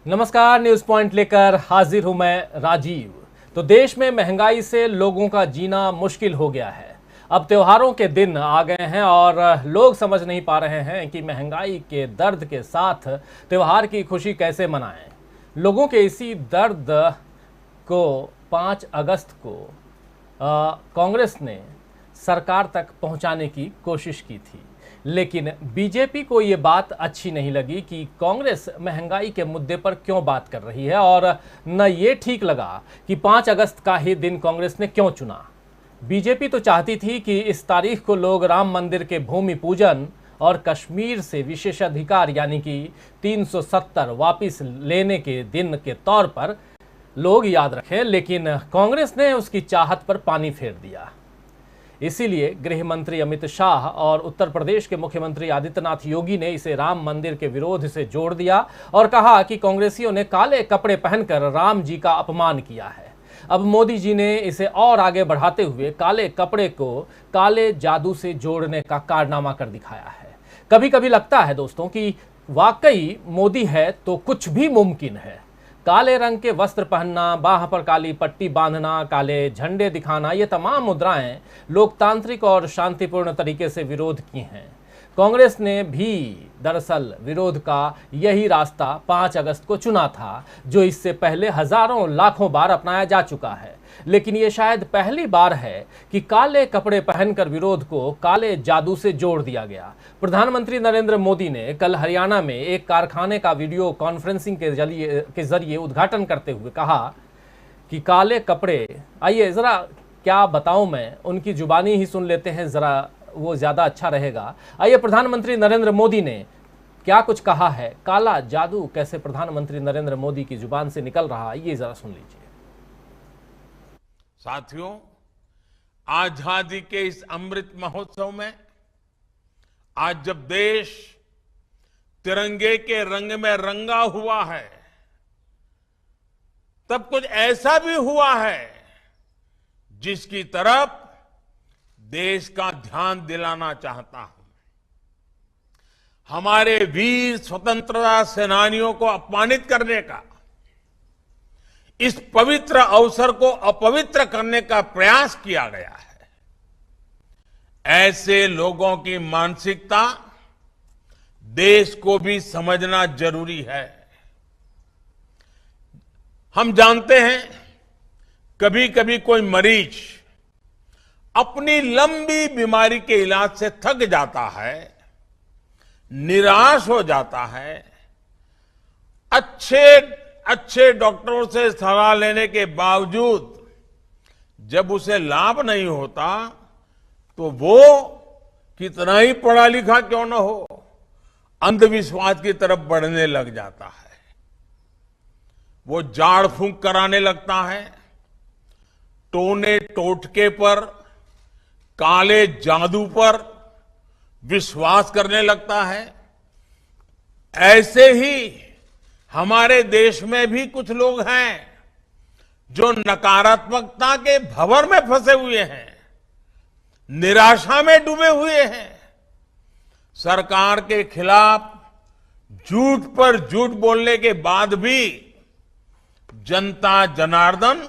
नमस्कार, news point लेकर हाजिर हूं मैं राजीव। तो देश में महंगाई से लोगों का जीना मुश्किल हो गया है। अब त्योहारों के दिन आ गए हैं और लोग समझ नहीं पा रहे हैं कि महंगाई के दर्द के साथ त्योहार की खुशी कैसे मनाएं। लोगों के इसी दर्द को 5 अगस्त को कांग्रेस ने सरकार तक पहुंचाने की कोशिश की थी, लेकिन बीजेपी को ये बात अच्छी नहीं लगी कि कांग्रेस महंगाई के मुद्दे पर क्यों बात कर रही है, और न ये ठीक लगा कि 5 अगस्त का ही दिन कांग्रेस ने क्यों चुना। बीजेपी तो चाहती थी कि इस तारीख को लोग राम मंदिर के भूमि पूजन और कश्मीर से विशेषाधिकार यानी कि 370 वापिस लेने के दिन के तौर पर लोग याद रखें, लेकिन कांग्रेस ने उसकी चाहत पर पानी फेर दिया। इसीलिए गृह मंत्री अमित शाह और उत्तर प्रदेश के मुख्यमंत्री आदित्यनाथ योगी ने इसे राम मंदिर के विरोध से जोड़ दिया और कहा कि कांग्रेसियों ने काले कपड़े पहनकर राम जी का अपमान किया है। अब मोदी जी ने इसे और आगे बढ़ाते हुए काले कपड़े को काले जादू से जोड़ने का कारनामा कर दिखाया है। कभी कभी लगता है दोस्तों कि वाकई मोदी है तो कुछ भी मुमकिन है। काले रंग के वस्त्र पहनना, बाह पर काली पट्टी बांधना, काले झंडे दिखाना, ये तमाम मुद्राएं लोकतांत्रिक और शांतिपूर्ण तरीके से विरोध की हैं। कांग्रेस ने भी दरअसल विरोध का यही रास्ता 5 अगस्त को चुना था, जो इससे पहले हजारों लाखों बार अपनाया जा चुका है। लेकिन ये शायद पहली बार है कि काले कपड़े पहनकर विरोध को काले जादू से जोड़ दिया गया। प्रधानमंत्री नरेंद्र मोदी ने कल हरियाणा में एक कारखाने का वीडियो कॉन्फ्रेंसिंग के जरिए उद्घाटन करते हुए कहा कि काले कपड़े, आइए जरा क्या बताऊं, मैं उनकी जुबानी ही सुन लेते हैं, जरा वो ज्यादा अच्छा रहेगा। आइए, प्रधानमंत्री नरेंद्र मोदी ने क्या कुछ कहा है, काला जादू कैसे प्रधानमंत्री नरेंद्र मोदी की जुबान से निकल रहा, ये जरा सुन लीजिए। साथियों, आजादी के इस अमृत महोत्सव में आज जब देश तिरंगे के रंग में रंगा हुआ है, तब कुछ ऐसा भी हुआ है जिसकी तरफ देश का ध्यान दिलाना चाहता हूं। हमारे वीर स्वतंत्रता सेनानियों को अपमानित करने का, इस पवित्र अवसर को अपवित्र करने का प्रयास किया गया है। ऐसे लोगों की मानसिकता देश को भी समझना जरूरी है। हम जानते हैं कभी कभी कोई मरीज अपनी लंबी बीमारी के इलाज से थक जाता है, निराश हो जाता है। अच्छे डॉक्टरों से सलाह लेने के बावजूद जब उसे लाभ नहीं होता तो वो कितना ही पढ़ा लिखा क्यों न हो, अंधविश्वास की तरफ बढ़ने लग जाता है। वो झाड़ फूंक कराने लगता है, टोने टोटके पर, काले जादू पर विश्वास करने लगता है। ऐसे ही हमारे देश में भी कुछ लोग हैं जो नकारात्मकता के भंवर में फंसे हुए हैं, निराशा में डूबे हुए हैं। सरकार के खिलाफ झूठ पर झूठ बोलने के बाद भी जनता जनार्दन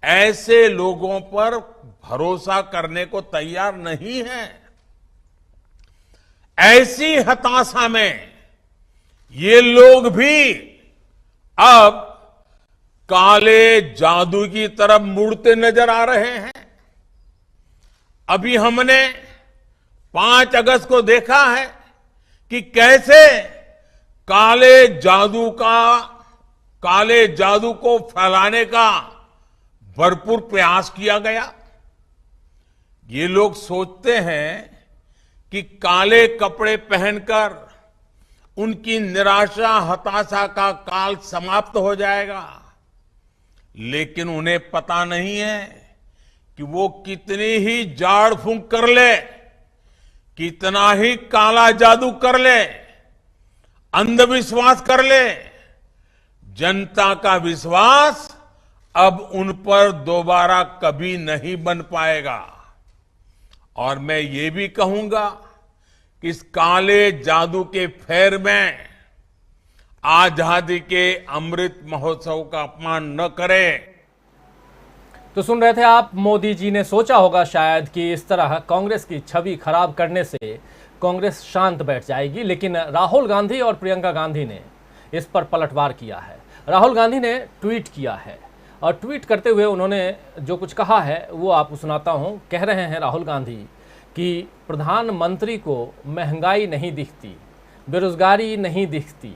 ऐसे लोगों पर भरोसा करने को तैयार नहीं है। ऐसी हताशा में ये लोग भी अब काले जादू की तरफ मुड़ते नजर आ रहे हैं। अभी हमने 5 अगस्त को देखा है कि कैसे काले जादू को फैलाने का भरपूर प्रयास किया गया। ये लोग सोचते हैं कि काले कपड़े पहनकर उनकी निराशा हताशा का काल समाप्त हो जाएगा, लेकिन उन्हें पता नहीं है कि वो कितनी ही झाड़ फूंक कर ले, कितना ही काला जादू कर ले, अंधविश्वास कर ले, जनता का विश्वास अब उन पर दोबारा कभी नहीं बन पाएगा। और मैं ये भी कहूंगा कि इस काले जादू के फेर में आजादी के अमृत महोत्सव का अपमान न करें। तो सुन रहे थे आप, मोदी जी ने सोचा होगा शायद कि इस तरह कांग्रेस की छवि खराब करने से कांग्रेस शांत बैठ जाएगी, लेकिन राहुल गांधी और प्रियंका गांधी ने इस पर पलटवार किया है। राहुल गांधी ने ट्वीट किया है और ट्वीट करते हुए उन्होंने जो कुछ कहा है वो आपको सुनाता हूं। कह रहे हैं राहुल गांधी कि प्रधानमंत्री को महंगाई नहीं दिखती, बेरोजगारी नहीं दिखती,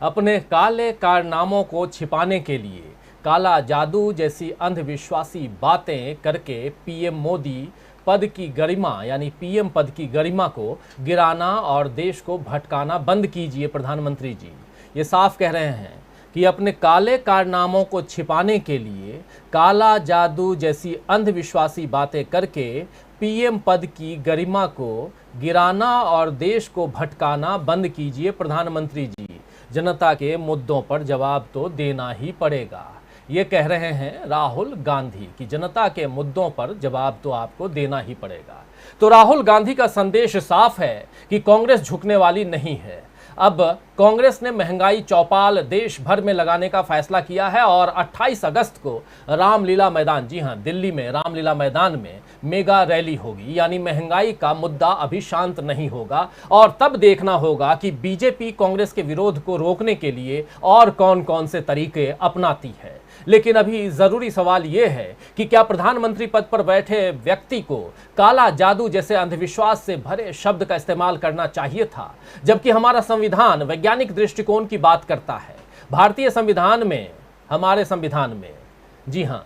अपने काले कारनामों को छिपाने के लिए काला जादू जैसी अंधविश्वासी बातें करके पीएम मोदी पद की गरिमा यानी पीएम पद की गरिमा को गिराना और देश को भटकाना बंद कीजिए। प्रधानमंत्री जी ये साफ कह रहे हैं कि अपने काले कारनामों को छिपाने के लिए काला जादू जैसी अंधविश्वासी बातें करके पीएम पद की गरिमा को गिराना और देश को भटकाना बंद कीजिए। प्रधानमंत्री जी जनता के मुद्दों पर जवाब तो देना ही पड़ेगा। ये कह रहे हैं राहुल गांधी कि जनता के मुद्दों पर जवाब तो आपको देना ही पड़ेगा। तो राहुल गांधी का संदेश साफ है कि कांग्रेस झुकने वाली नहीं है। अब कांग्रेस ने महंगाई चौपाल देश भर में लगाने का फैसला किया है और 28 अगस्त को रामलीला मैदान, जी हां दिल्ली में रामलीला मैदान में मेगा रैली होगी। यानी महंगाई का मुद्दा अभी शांत नहीं होगा और तब देखना होगा कि बीजेपी कांग्रेस के विरोध को रोकने के लिए और कौन कौन से तरीके अपनाती है। लेकिन अभी जरूरी सवाल यह है कि क्या प्रधानमंत्री पद पर बैठे व्यक्ति को काला जादू जैसे अंधविश्वास से भरे शब्द का इस्तेमाल करना चाहिए था, जबकि हमारा संविधान वैज्ञानिक दृष्टिकोण की बात करता है। भारतीय संविधान में, हमारे संविधान में, जी हां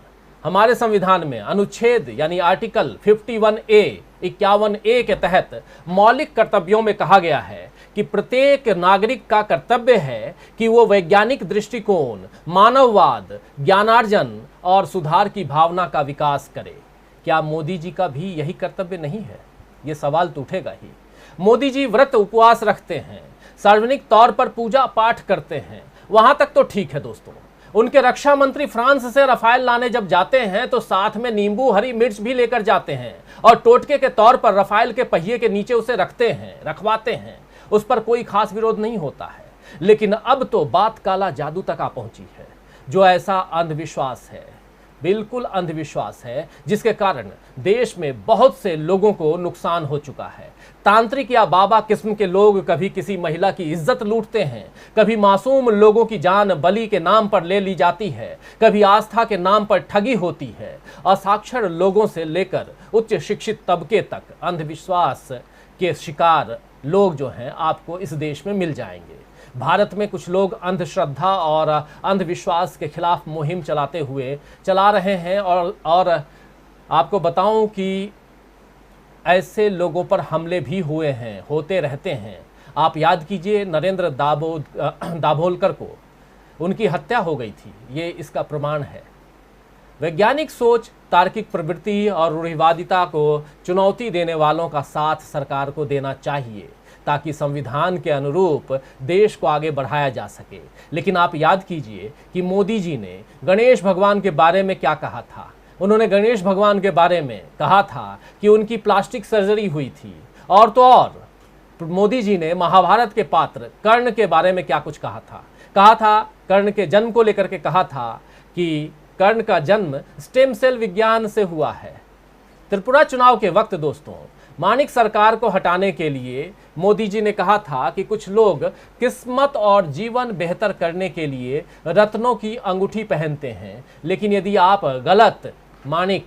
हमारे संविधान में अनुच्छेद यानी आर्टिकल 51A के तहत मौलिक कर्तव्यों में कहा गया है कि प्रत्येक नागरिक का कर्तव्य है कि वो वैज्ञानिक दृष्टिकोण, मानववाद, ज्ञानार्जन और सुधार की भावना का विकास करे। क्या मोदी जी का भी यही कर्तव्य नहीं है? ये सवाल तो उठेगा ही। मोदी जी व्रत उपवास रखते हैं, सार्वजनिक तौर पर पूजा पाठ करते हैं, वहां तक तो ठीक है दोस्तों। उनके रक्षा मंत्री फ्रांस से रफाल लाने जब जाते हैं तो साथ में नींबू हरी मिर्च भी लेकर जाते हैं और टोटके के तौर पर रफाल के पहिए के नीचे उसे रखवाते हैं। उस पर कोई खास विरोध नहीं होता है। लेकिन अब तो बात काला जादू तक आ पहुंची है, जो ऐसा अंधविश्वास है, बिल्कुल अंधविश्वास है, जिसके कारण देश में बहुत से लोगों को नुकसान हो चुका है। तांत्रिक या बाबा किस्म के लोग कभी किसी महिला की इज्जत लूटते हैं, कभी मासूम लोगों की जान बलि के नाम पर ले ली जाती है, कभी आस्था के नाम पर ठगी होती है। असाक्षर लोगों से लेकर उच्च शिक्षित तबके तक अंधविश्वास के शिकार लोग जो हैं आपको इस देश में मिल जाएंगे। भारत में कुछ लोग अंधश्रद्धा और अंधविश्वास के खिलाफ मुहिम चला रहे हैं और आपको बताऊं कि ऐसे लोगों पर हमले भी हुए हैं, होते रहते हैं। आप याद कीजिए नरेंद्र दाभोलकर को उनकी हत्या हो गई थी, ये इसका प्रमाण है। वैज्ञानिक सोच, तार्किक प्रवृत्ति और रूढ़िवादिता को चुनौती देने वालों का साथ सरकार को देना चाहिए ताकि संविधान के अनुरूप देश को आगे बढ़ाया जा सके। लेकिन आप याद कीजिए कि मोदी जी ने गणेश भगवान के बारे में क्या कहा था। उन्होंने गणेश भगवान के बारे में कहा था कि उनकी प्लास्टिक सर्जरी हुई थी। और तो और मोदी जी ने महाभारत के पात्र कर्ण के बारे में क्या कुछ कहा था कर्ण के जन्म को लेकर के कहा था कि कर्ण का जन्म स्टेम सेल विज्ञान से हुआ है। त्रिपुरा चुनाव के वक्त दोस्तों मानिक सरकार को हटाने के लिए मोदी जी ने कहा था कि कुछ लोग किस्मत और जीवन बेहतर करने के लिए रत्नों की अंगूठी पहनते हैं, लेकिन यदि आप गलत मानिक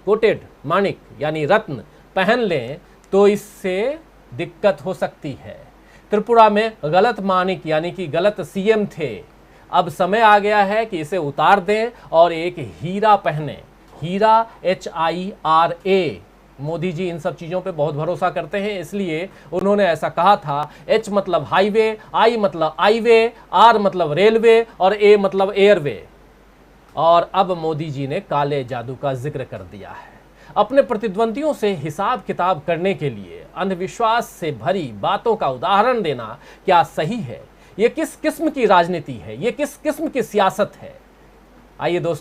कोटेड मानिक यानी रत्न पहन लें तो इससे दिक्कत हो सकती है। त्रिपुरा में गलत मानिक यानी कि गलत सीएम थे। अब समय आ गया है कि इसे उतार दें और एक हीरा पहने, हीरा HIRA। मोदी जी इन सब चीज़ों पे बहुत भरोसा करते हैं, इसलिए उन्होंने ऐसा कहा था। H मतलब हाईवे, I मतलब आईवे, R मतलब रेलवे और A मतलब एयरवे। और अब मोदी जी ने काले जादू का जिक्र कर दिया है। अपने प्रतिद्वंदियों से हिसाब किताब करने के लिए अंधविश्वास से भरी बातों का उदाहरण देना क्या सही है? ये किस किस्म की राजनीति है? ये किस किस्म की सियासत है? आइए दोस्तों